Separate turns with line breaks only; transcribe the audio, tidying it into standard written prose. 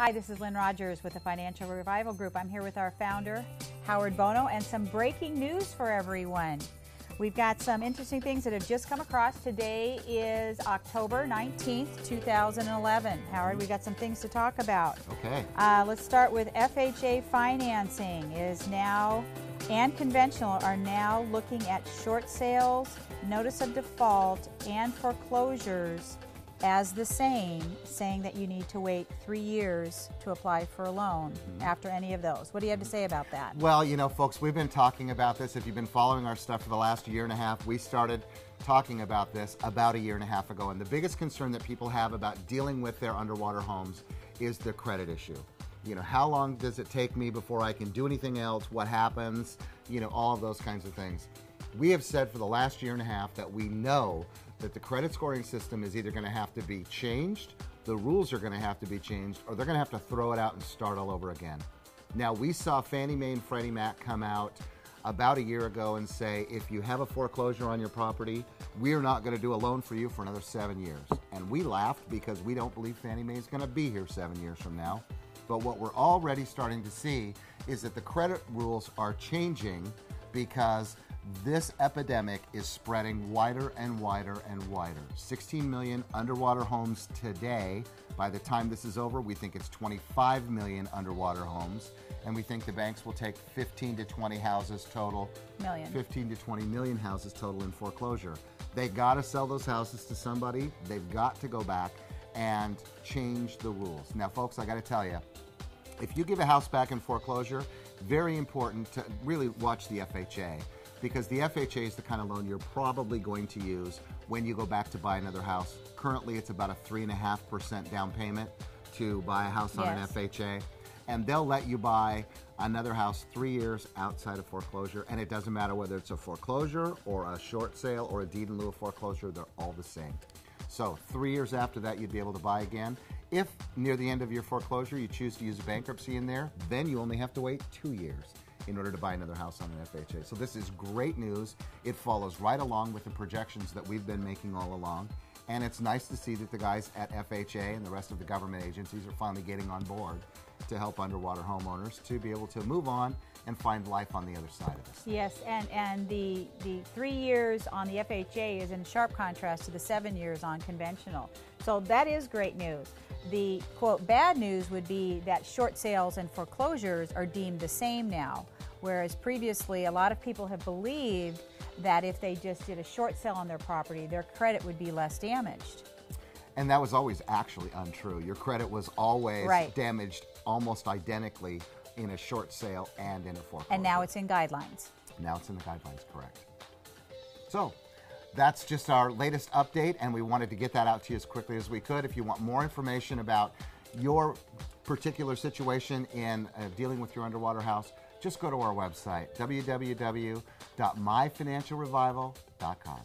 Hi, this is Lynn Rogers with the Financial Revival Group. I'm here with our founder, Howard Bono, and some breaking news for everyone. We've got some interesting things that have just come across. Today is October 19th, 2011. Howard, we've got some things to talk about.
Okay.
Let's start with FHA financing is now, and conventional are now looking at short sales, notice of default, and foreclosures as the same, saying that you need to wait 3 years to apply for a loan after any of those. What do you have to say about that?
Well, you know, folks, we've been talking about this. If you've been following our stuff for the last year and a half, we started talking about this about a year and a half ago. And the biggest concern that people have about dealing with their underwater homes is the credit issue. You know, how long does it take me before I can do anything else? What happens? You know, all of those kinds of things. We have said for the last year and a half that we know that the credit scoring system is either going to have to be changed, the rules are going to have to be changed, or they're going to have to throw it out and start all over again. Now, we saw Fannie Mae and Freddie Mac come out about a year ago and say, if you have a foreclosure on your property, we're not going to do a loan for you for another 7 years. And we laughed because we don't believe Fannie Mae is going to be here 7 years from now. But what we're already starting to see is that the credit rules are changing because this epidemic is spreading wider and wider and wider. 16 million underwater homes today. By the time this is over, we think it's 25 million underwater homes. And we think the banks will take 15 to 20 houses total. 15 to 20 million houses total in foreclosure. They got to sell those houses to somebody. They've got to go back and change the rules. Now, folks, I got to tell you, if you give a house back in foreclosure, very important to really watch the FHA. Because the FHA is the kind of loan you're probably going to use when you go back to buy another house. Currently, it's about a 3.5% down payment to buy a house on an FHA. And they'll let you buy another house 3 years outside of foreclosure. And it doesn't matter whether it's a foreclosure or a short sale or a deed in lieu of foreclosure, they're all the same. So 3 years after that, you'd be able to buy again. If near the end of your foreclosure, you choose to use a bankruptcy in there, then you only have to wait 2 years in order to buy another house on an FHA. So this is great news. It follows right along with the projections that we've been making all along. And it's nice to see that the guys at FHA and the rest of the government agencies are finally getting on board to help underwater homeowners to be able to move on and find life on the other side of this.
Yes, and the 3 years on the FHA is in sharp contrast to the 7 years on conventional. So that is great news. The, quote, bad news would be that short sales and foreclosures are deemed the same now, whereas previously a lot of people have believed that if they just did a short sale on their property, their credit would be less damaged.
And that was always actually untrue. Your credit was always damaged almost identically in a short sale and in a foreclosure.
And now it's in guidelines.
Now it's in the guidelines, correct. So that's just our latest update, and we wanted to get that out to you as quickly as we could. If you want more information about your particular situation in dealing with your underwater house, just go to our website, www.myfinancialrevival.com.